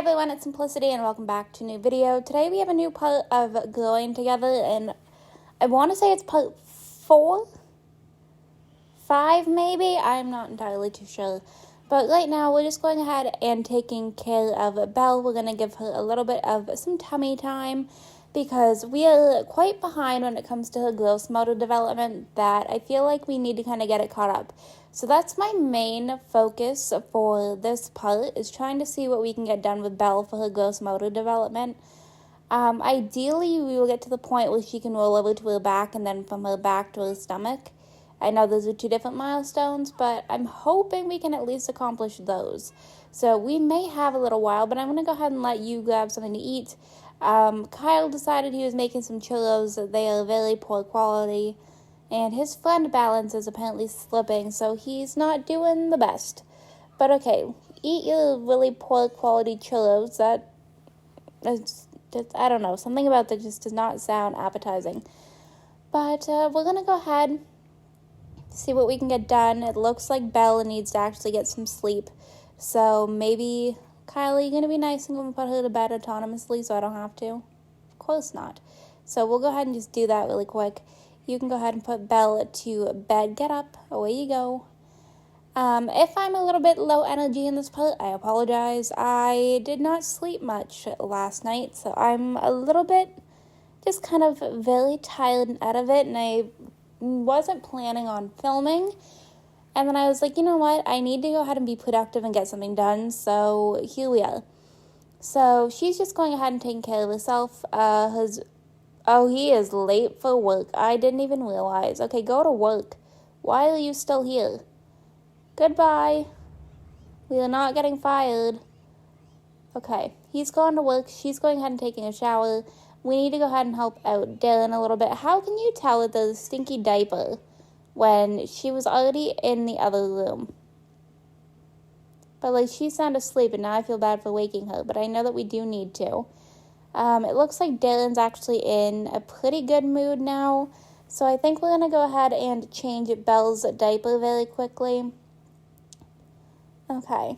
everyone, it's Simplicity and welcome back to a new video. Today we have a new part of Growing Together and I want to say it's part 4? 5 maybe? I'm not entirely too sure. But right now we're just going ahead and taking care of Belle. We're going to give her a little bit of some tummy time because we are quite behind when it comes to her growth motor development that I feel like we need to kind of get it caught up. So that's my main focus for this part, is trying to see what we can get done with Belle for her growth motor development. Ideally, we will get to the point where she can roll over to her back and then from her back to her stomach. I know those are 2 different milestones, but I'm hoping we can at least accomplish those. So we may have a little while, but I'm going to go ahead and let you grab something to eat. Kyle decided he was making some churros. They are very poor quality. And his friend balance is apparently slipping, so he's not doing the best. But okay, eat your really poor quality churros. I don't know, something about that just does not sound appetizing. But we're going to go ahead, see what we can get done. It looks like Belle needs to actually get some sleep. So maybe, Kyle, are you going to be nice and going to put her to bed autonomously so I don't have to? Of course not. So we'll go ahead and just do that really quick. You can go ahead and put Belle to bed. Get up. Away you go. If I'm a little bit low energy in this part, I apologize. I did not sleep much last night, so I'm a little bit just kind of very tired and out of it, and I wasn't planning on filming. And then I was like, you know what? I need to go ahead and be productive and get something done, so here we are. So she's just going ahead and taking care of herself. Oh, he is late for work. I didn't even realize. Okay, go to work. Why are you still here? Goodbye. We are not getting fired. Okay, he's gone to work. She's going ahead and taking a shower. We need to go ahead and help out Darren a little bit. How can you tell with the stinky diaper when she was already in the other room? But, like, she's sound asleep, and now I feel bad for waking her. But I know that we do need to. It looks like Darren's actually in a pretty good mood now. So I think we're going to go ahead and change Belle's diaper very quickly. Okay.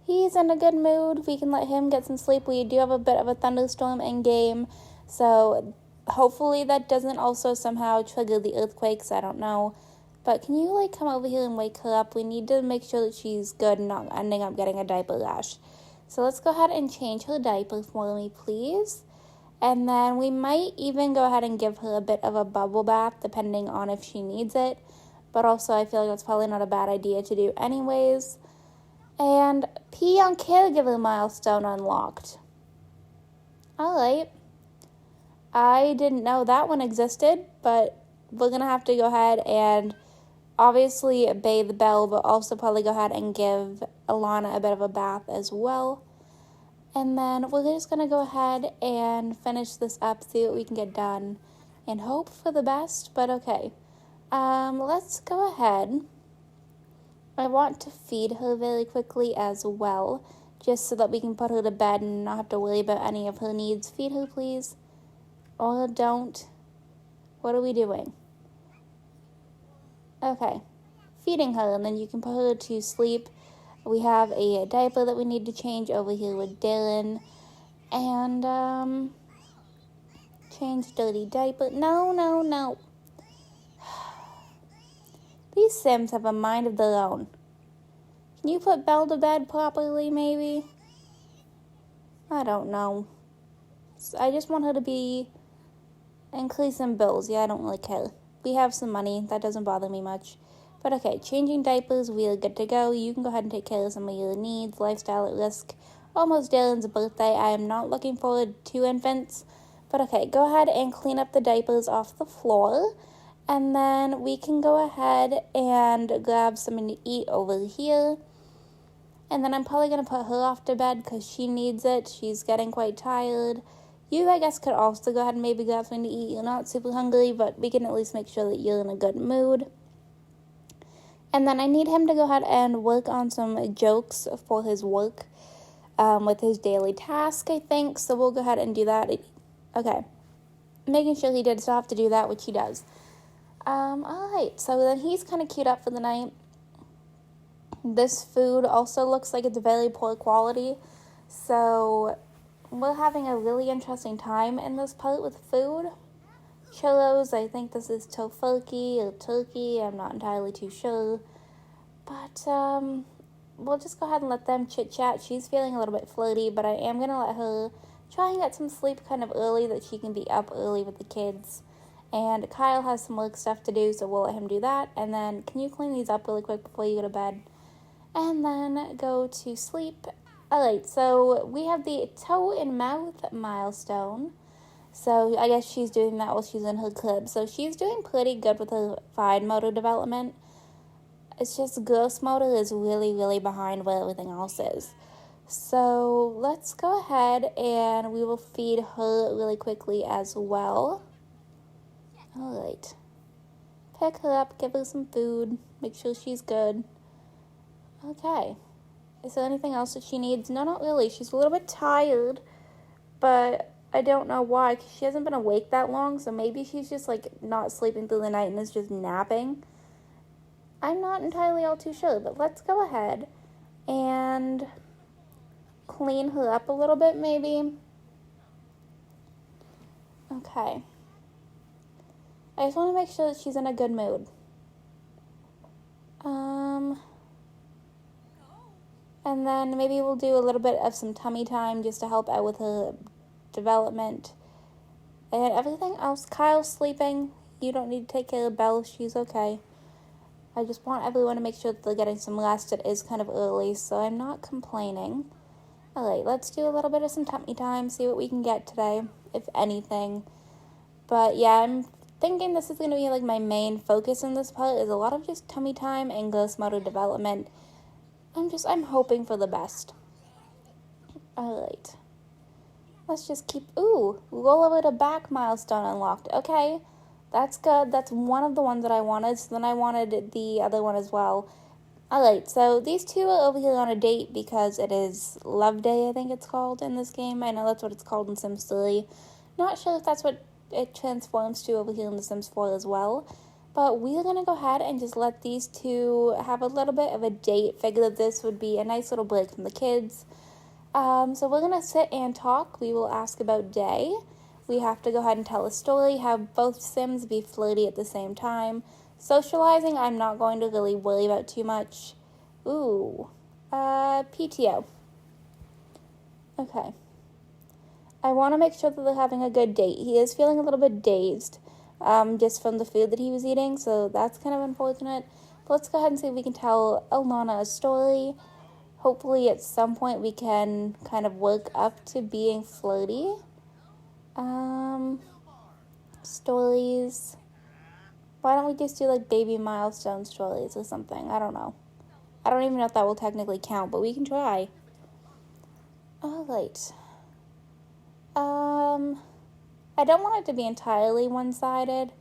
He's in a good mood. We can let him get some sleep. We do have a bit of a thunderstorm in game. So hopefully that doesn't also somehow trigger the earthquakes. I don't know. But can you, come over here and wake her up? We need to make sure that she's good and not ending up getting a diaper rash. So let's go ahead and change her diaper for me, please. And then we might even go ahead and give her a bit of a bubble bath, depending on if she needs it. But also, I feel like that's probably not a bad idea to do anyways. And pee on caregiver milestone unlocked. Alright. I didn't know that one existed, but we're going to have to go ahead and obviously bathe Belle, but also probably go ahead and give Alana a bit of a bath as well. And then we're just going to go ahead and finish this up, see what we can get done, and hope for the best, but okay. Let's go ahead. I want to feed her very quickly as well, just so that we can put her to bed and not have to worry about any of her needs. Feed her, please. Or don't. What are we doing? Okay, feeding her, and then you can put her to sleep. We have a diaper that we need to change over here with Darren, and, change dirty diaper. No. These Sims have a mind of their own. Can you put Belle to bed properly, maybe? I don't know. I just want her to be increasing bills. Yeah, I don't really care. We have some money. That doesn't bother me much. But okay, changing diapers, we are good to go. You can go ahead and take care of some of your needs. Lifestyle at risk. Almost Darren's birthday. I am not looking forward to infants. But okay, go ahead and clean up the diapers off the floor. And then we can go ahead and grab something to eat over here. And then I'm probably going to put her off to bed because she needs it. She's getting quite tired. You, I guess, could also go ahead and maybe grab something to eat. You're not super hungry, but we can at least make sure that you're in a good mood. And then I need him to go ahead and work on some jokes for his work with his daily task, I think. So we'll go ahead and do that. Okay. Making sure he did still have to do that, which he does. Alright, so then he's kind of queued up for the night. This food also looks like it's very poor quality. So we're having a really interesting time in this part with food. Churros, I think this is tofurkey or turkey, I'm not entirely too sure. But we'll just go ahead and let them chit-chat. She's feeling a little bit flirty, but I am going to let her try and get some sleep kind of early that she can be up early with the kids. And Kyle has some work stuff to do, so we'll let him do that. And then, can you clean these up really quick before you go to bed? And then go to sleep. Alright, so we have the toe and mouth milestone. So I guess she's doing that while she's in her crib. So she's doing pretty good with her fine motor development. It's just gross motor is really, really behind where everything else is. So let's go ahead and we will feed her really quickly as well. Alright. Pick her up, give her some food, make sure she's good. Okay. Is there anything else that she needs? No, not really. She's a little bit tired, but I don't know why, because she hasn't been awake that long, so maybe she's just, not sleeping through the night and is just napping. I'm not entirely all too sure, but let's go ahead and clean her up a little bit, maybe. Okay. I just want to make sure that she's in a good mood. And then maybe we'll do a little bit of some tummy time just to help out with her development. And everything else, Kyle's sleeping. You don't need to take care of Belle. She's okay. I just want everyone to make sure that they're getting some rest. It is kind of early, so I'm not complaining. Alright, let's do a little bit of some tummy time, see what we can get today, if anything. But yeah, I'm thinking this is going to be my main focus in this part, is a lot of just tummy time and gross motor development. I'm hoping for the best. Alright. Let's just keep, roll over to back milestone unlocked. Okay, that's good. That's one of the ones that I wanted, so then I wanted the other one as well. Alright, so these two are over here on a date because it is Love Day, I think it's called in this game. I know that's what it's called in Sims 3. Not sure if that's what it transforms to over here in The Sims 4 as well. But we're going to go ahead and just let these two have a little bit of a date. Figure that this would be a nice little break from the kids. So we're going to sit and talk. We will ask about day. We have to go ahead and tell a story, have both Sims be flirty at the same time. Socializing, I'm not going to really worry about too much. PTO. Okay. I want to make sure that they're having a good date. He is feeling a little bit dazed, just from the food that he was eating, so that's kind of unfortunate. But let's go ahead and see if we can tell Alana a story. Hopefully at some point we can kind of work up to being flirty. Stories. Why don't we just do baby milestone stories or something? I don't know. I don't even know if that will technically count, but we can try. Alright. I don't want it to be entirely one-sided,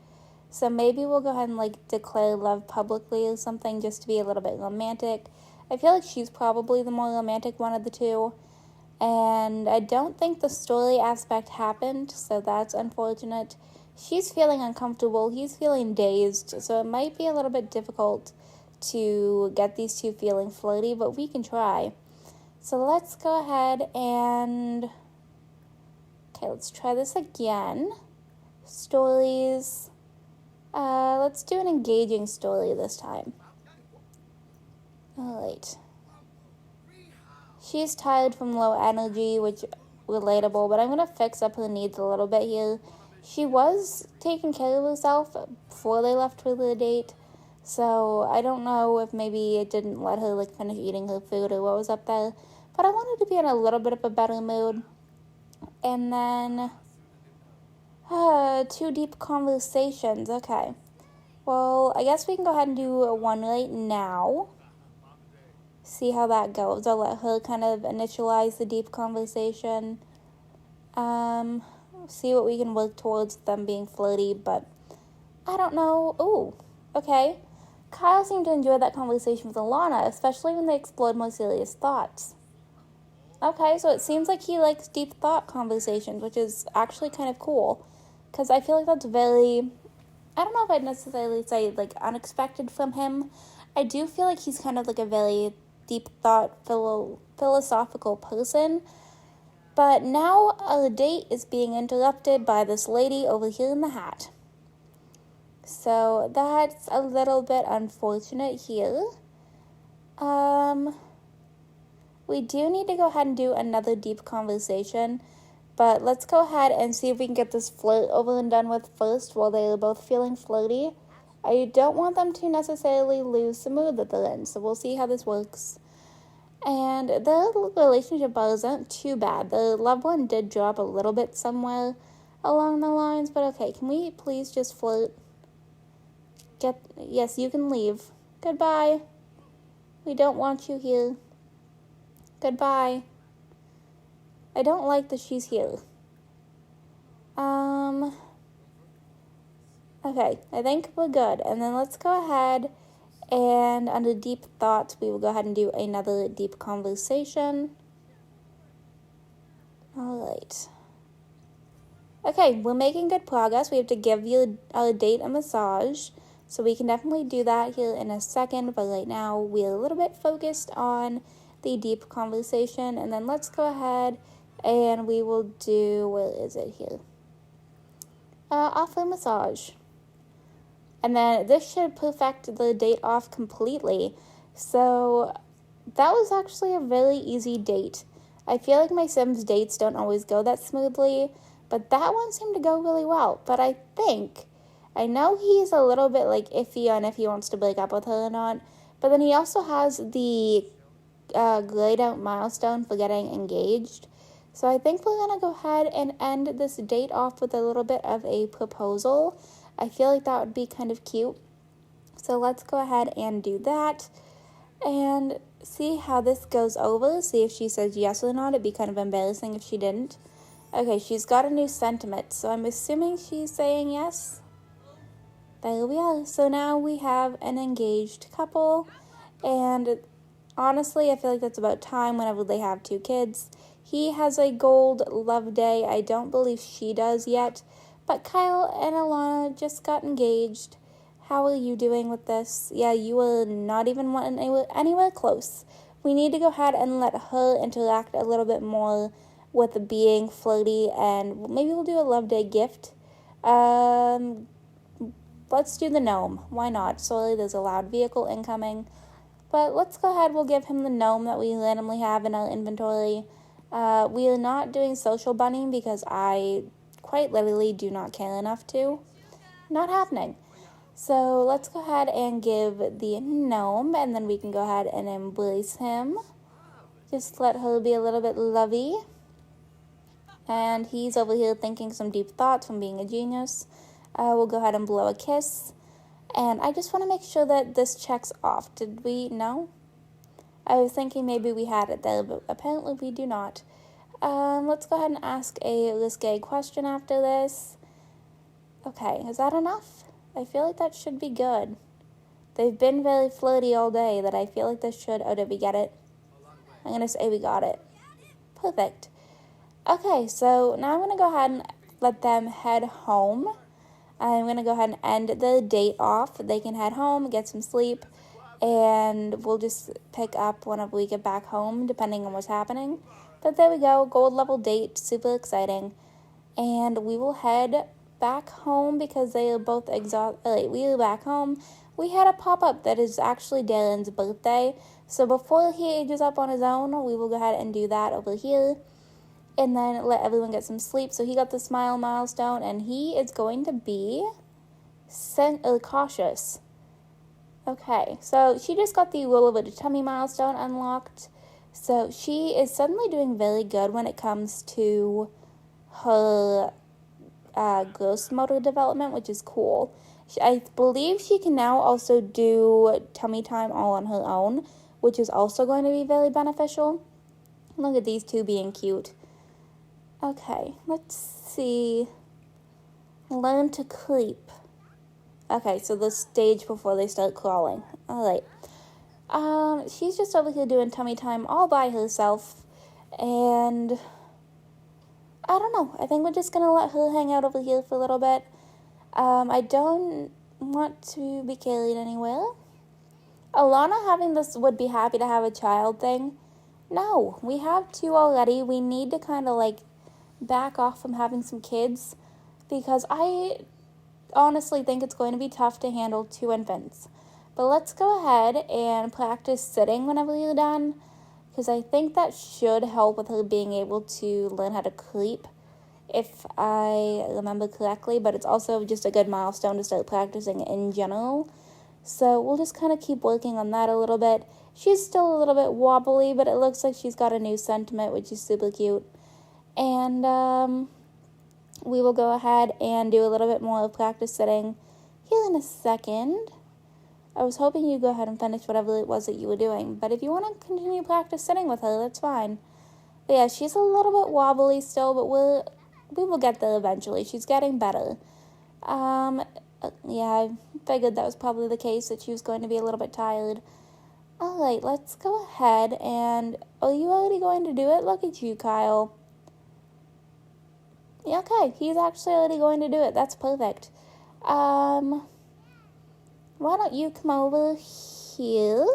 so maybe we'll go ahead and declare love publicly or something just to be a little bit romantic. I feel like she's probably the more romantic one of the two, and I don't think the story aspect happened, so that's unfortunate. She's feeling uncomfortable, he's feeling dazed, so it might be a little bit difficult to get these two feeling flirty, but we can try. So let's go ahead and... Okay, let's try this again. Stories. Let's do an engaging story this time. Alright. She's tired from low energy, which relatable, but I'm going to fix up her needs a little bit here. She was taking care of herself before they left for the date, so I don't know if maybe it didn't let her finish eating her food or what was up there, but I wanted to be in a little bit of a better mood. And then, 2 deep conversations. Okay. Well, I guess we can go ahead and do one right now. See how that goes. I'll let her kind of initialize the deep conversation. See what we can work towards them being flirty, but I don't know. Ooh, okay. Kyle seemed to enjoy that conversation with Alana, especially when they explored more serious thoughts. Okay, so it seems like he likes deep thought conversations, which is actually kind of cool. Because I feel like that's very, I don't know if I'd necessarily say, unexpected from him. I do feel like he's kind of a very deep thought, philosophical person. But now our date is being interrupted by this lady over here in the hat. So that's a little bit unfortunate here. We do need to go ahead and do another deep conversation, but let's go ahead and see if we can get this flirt over and done with first while they're both feeling flirty. I don't want them to necessarily lose the mood that they're in, so we'll see how this works. And the relationship bars aren't too bad. The loved one did drop a little bit somewhere along the lines, but okay, can we please just flirt? Yes, you can leave. Goodbye. We don't want you here. Goodbye. I don't like that she's here. Okay, I think we're good. And then let's go ahead and under deep thoughts, we will go ahead and do another deep conversation. All right. Okay, we're making good progress. We have to give our date a massage. So we can definitely do that here in a second. But right now, we're a little bit focused on the deep conversation. And then let's go ahead and we will do, where is it here? Offer massage. And then this should perfect the date off completely. So that was actually a very easy date. I feel like my Sims dates don't always go that smoothly, but that one seemed to go really well. But I know he's a little bit like iffy on if he wants to break up with her or not. But then he also has the grayed out milestone for getting engaged. So I think we're going to go ahead and end this date off with a little bit of a proposal. I feel like that would be kind of cute. So let's go ahead and do that and see how this goes over. See if she says yes or not. It'd be kind of embarrassing if she didn't. Okay, she's got a new sentiment, so I'm assuming she's saying yes. There we are. So now we have an engaged couple, and honestly, I feel like that's about time whenever they have 2 kids. He has a gold love day. I don't believe she does yet, but Kyle and Alana just got engaged. How are you doing with this? Yeah, you are not even anywhere close. We need to go ahead and let her interact a little bit more with being flirty, and maybe we'll do a love day gift. Let's do the gnome. Why not? Sorry, there's a loud vehicle incoming. But let's go ahead. We'll give him the gnome that we randomly have in our inventory. We are not doing social bunnying because I quite literally do not care enough to. Not happening. So let's go ahead and give the gnome, and then we can go ahead and embrace him. Just let her be a little bit lovey. And he's over here thinking some deep thoughts from being a genius. We'll go ahead and blow a kiss. And I just want to make sure that this checks off. Did we? No? I was thinking maybe we had it there, but apparently we do not. Let's go ahead and ask a risque question after this. Okay, is that enough? I feel like that should be good. They've been very flirty all day that I feel like this should... Oh, did we get it? I'm going to say we got it. Perfect. Okay, so now I'm going to go ahead and let them head home. I'm going to go ahead and end the date off. They can head home, get some sleep, and we'll just pick up whenever we get back home, depending on what's happening. But there we go, gold level date, super exciting. And we will head back home because they are both exhausted. We are back home. We had a pop-up that is actually Darren's birthday. So before he ages up on his own, we will go ahead and do that over here. And then let everyone get some sleep. So he got the smile milestone, and he is going to be cautious. Okay, so she just got the roll over the tummy milestone unlocked. So she is suddenly doing very good when it comes to her gross motor development, which is cool. I believe she can now also do tummy time all on her own, which is also going to be very beneficial. Look at these two being cute. Okay, let's see. Learn to creep. Okay, so the stage before they start crawling. Alright. She's just over here doing tummy time all by herself. And I don't know. I think we're just going to let her hang out over here for a little bit. I don't want to be carried anywhere. Alana having this would be happy to have a child thing. No, we have two already. We need to kind of like back off from having some kids because I honestly think it's going to be tough to handle two infants. But let's go ahead and practice sitting whenever you're done because I think that should help with her being able to learn how to creep if I remember correctly, but it's also just a good milestone to start practicing in general. So we'll just kind of keep working on that a little bit. She's still a little bit wobbly, but it looks like she's got a new sentiment, which is super cute. And we will go ahead and do a little bit more of practice sitting here in a second. I was hoping you'd go ahead and finish whatever it was that you were doing, but if you want to continue practice sitting with her, that's fine. But yeah, she's a little bit wobbly still, but we will get there eventually. She's getting better. Yeah, I figured that was probably the case, that she was going to be a little bit tired. Alright, let's go ahead and... Are you already going to do it? Look at you, Kyle. Yeah, okay, he's actually already going to do it. That's perfect. Why don't you come over here?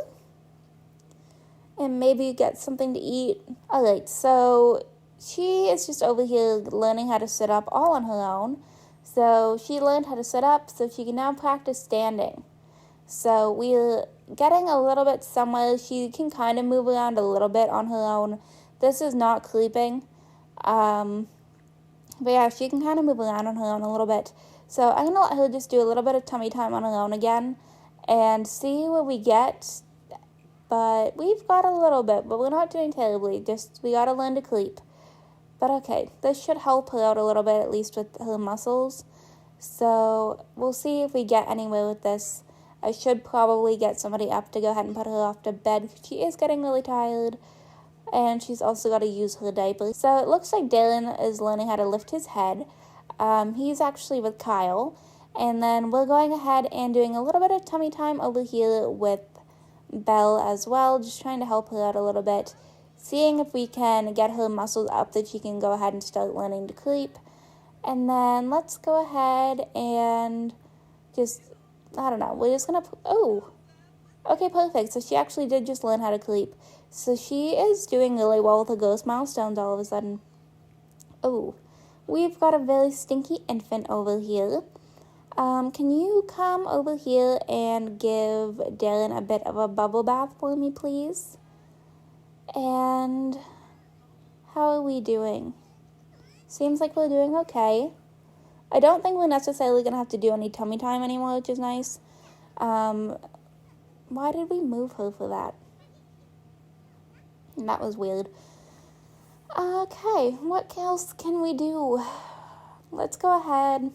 And maybe get something to eat. Alright, so she is just over here learning how to sit up all on her own. So she learned how to sit up, so she can now practice standing. So we're getting a little bit somewhere. She can kind of move around a little bit on her own. This is not creeping. But yeah, she can kind of move around on her own a little bit. So I'm going to let her just do a little bit of tummy time on her own again and see what we get. But we've got a little bit, but we're not doing terribly. Just we got to learn to creep. But okay, this should help her out a little bit, at least with her muscles. So we'll see if we get anywhere with this. I should probably get somebody up to go ahead and put her off to bed. She is getting really tired. And she's also got to use her diaper. So it looks like Darren is learning how to lift his head. He's actually with Kyle. And then we're going ahead and doing a little bit of tummy time over here with Belle as well. Just trying to help her out a little bit. Seeing if we can get her muscles up that she can go ahead and start learning to creep. And then let's go ahead and just, I don't know, we're just going to, oh, okay, perfect. So she actually did just learn how to creep. So she is doing really well with her ghost milestones all of a sudden. Oh, we've got a very stinky infant over here. Can you come over here and give Darren a bit of a bubble bath for me, please? And how are we doing? Seems like we're doing okay. I don't think we're necessarily going to have to do any tummy time anymore, which is nice. Why did we move her for that? That was weird. Okay, what else can we do? Let's go ahead.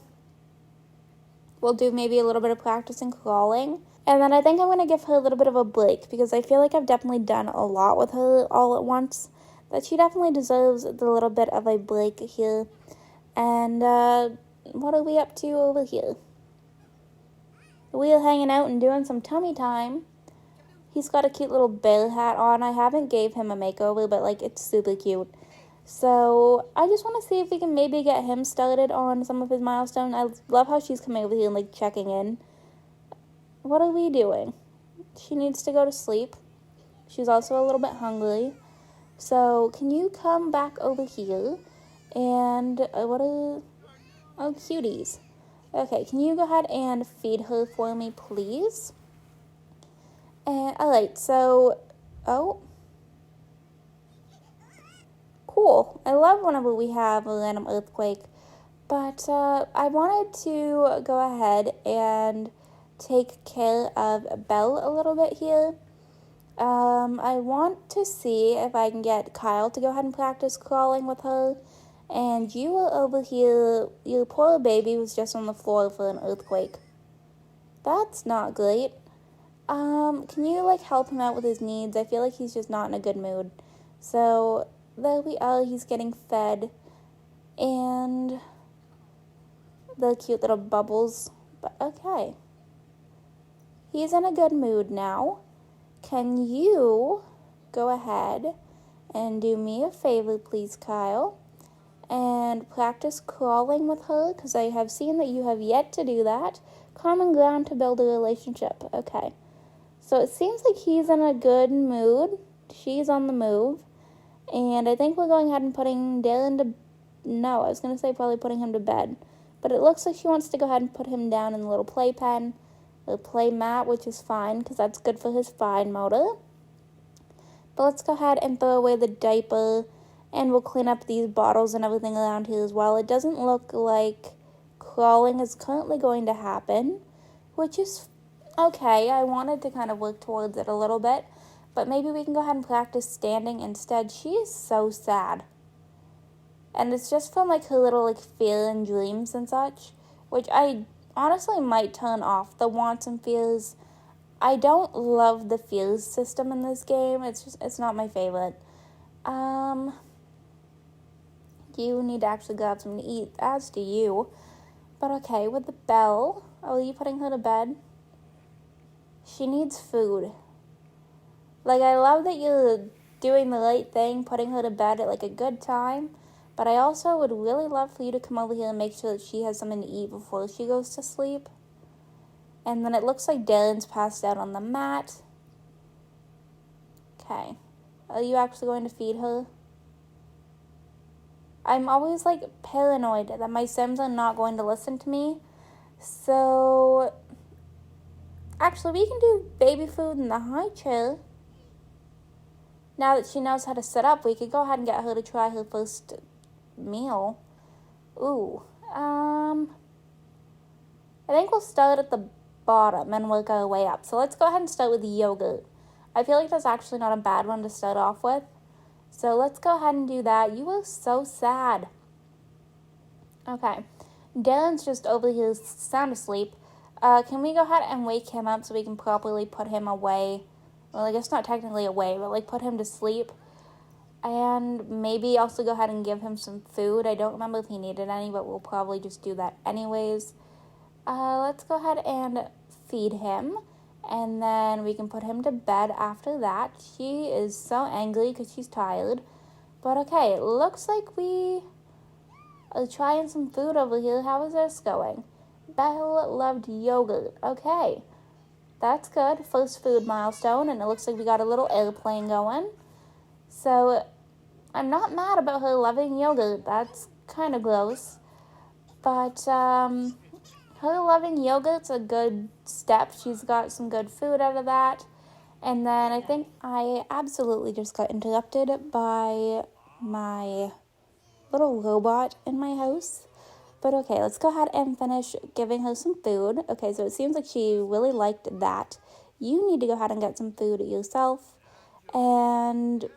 We'll do maybe a little bit of practicing crawling. And then I think I'm going to give her a little bit of a break because I feel like I've definitely done a lot with her all at once. That she definitely deserves the little bit of a break here. And what are we up to over here? We're hanging out and doing some tummy time. He's got a cute little bear hat on. I haven't gave him a makeover, but like it's super cute. So I just want to see if we can maybe get him started on some of his milestones. I love how she's coming over here and like checking in. What are we doing? She needs to go to sleep. She's also a little bit hungry. So can you come back over here? And oh, cuties. Okay, can you go ahead and feed her for me, please? And alright, so, oh. Cool. I love whenever we have a random earthquake. But I wanted to go ahead and take care of Belle a little bit here. I want to see if I can get Kyle to go ahead and practice crawling with her. And you were over here, your poor baby was just on the floor for an earthquake. That's not great. Can you like help him out with his needs? I feel like he's just not in a good mood. So there we are, he's getting fed. And the cute little bubbles. But okay. He's in a good mood now. Can you go ahead and do me a favor, please, Kyle, and practice crawling with her? Because I have seen that you have yet to do that. Common ground to build a relationship. Okay. So it seems like he's in a good mood. She's on the move. And I think we're going ahead and putting Darren to... No, I was going to say probably putting him to bed. But it looks like she wants to go ahead and put him down in the little playpen, the play mat, which is fine because that's good for his fine motor. But let's go ahead and throw away the diaper, and we'll clean up these bottles and everything around here as well. It doesn't look like crawling is currently going to happen, which is okay. I wanted to kind of work towards it a little bit, but maybe we can go ahead and practice standing instead. She is so sad. And it's just from like her little like fear and dreams and such, which I honestly might turn off the wants and fears. I don't love the fears system in this game. It's not my favorite. You need to actually grab something to eat, as do you. But okay, with the Belle, are you putting her to bed? She needs food. Like, I love that you're doing the right thing, putting her to bed at like a good time. But I also would really love for you to come over here and make sure that she has something to eat before she goes to sleep. And then it looks like Darren's passed out on the mat. Okay. Are you actually going to feed her? I'm always like paranoid that my Sims are not going to listen to me. So, actually we can do baby food in the high chair. Now that she knows how to sit up, we could go ahead and get her to try her first meal. Ooh. I think we'll start at the bottom and work our way up. So let's go ahead and start with the yogurt. I feel like that's actually not a bad one to start off with. So let's go ahead and do that. You are so sad. Okay. Darren's just over here sound asleep. Can we go ahead and wake him up so we can properly put him away? Well, I guess not technically away, but like put him to sleep. And maybe also go ahead and give him some food. I don't remember if he needed any, but we'll probably just do that anyways. Let's go ahead and feed him. And then we can put him to bed after that. She is so angry because she's tired. But okay, it looks like we are trying some food over here. How is this going? Belle loved yogurt. Okay, that's good. First food milestone. And it looks like we got a little airplane going. So, I'm not mad about her loving yogurt. That's kind of gross. But, her loving yogurt's a good step. She's got some good food out of that. And then I think I absolutely just got interrupted by my little robot in my house. But okay, let's go ahead and finish giving her some food. Okay, so it seems like she really liked that. You need to go ahead and get some food yourself. And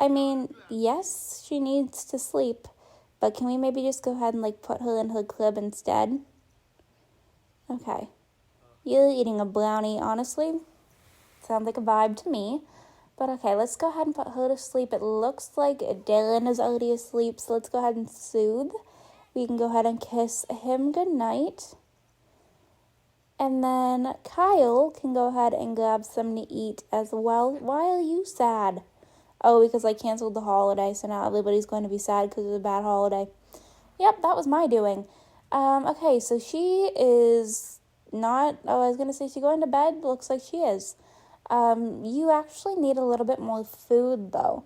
I mean, yes, she needs to sleep, but can we maybe just go ahead and like put her in her crib instead? Okay. You're eating a brownie, honestly. Sounds like a vibe to me. But okay, let's go ahead and put her to sleep. It looks like Darren is already asleep, so let's go ahead and soothe. We can go ahead and kiss him goodnight. And then Kyle can go ahead and grab something to eat as well. Why are you sad? Oh, because I canceled the holiday, so now everybody's going to be sad because it's a bad holiday. Yep, that was my doing. Okay, so she is not... Oh, I was going to say she's going to bed. Looks like she is. You actually need a little bit more food, though.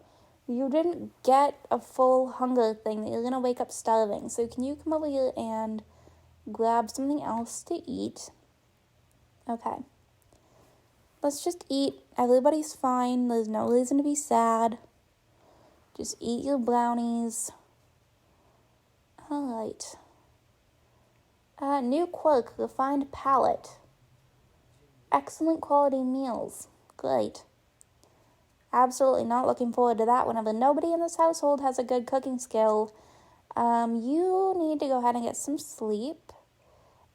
You didn't get a full hunger thing that you're going to wake up starving. So can you come over here and grab something else to eat? Okay. Let's just eat. Everybody's fine. There's no reason to be sad. Just eat your brownies. Alright. New quirk, refined palate. Excellent quality meals. Great. Absolutely not looking forward to that whenever nobody in this household has a good cooking skill. You need to go ahead and get some sleep.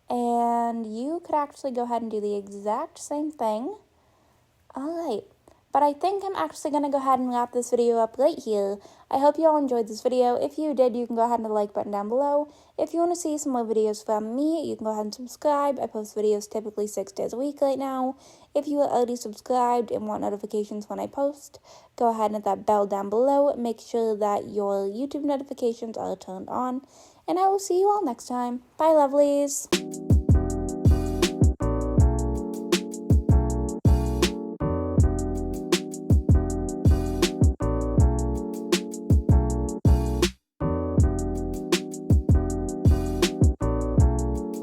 And you could actually go ahead and do the exact same thing. Alright, but I think I'm actually going to go ahead and wrap this video up right here. I hope you all enjoyed this video. If you did, you can go ahead and hit the like button down below. If you want to see some more videos from me, you can go ahead and subscribe. I post videos typically 6 days a week right now. If you are already subscribed and want notifications when I post, go ahead and hit that bell down below. Make sure that your YouTube notifications are turned on. And I will see you all next time. Bye, lovelies.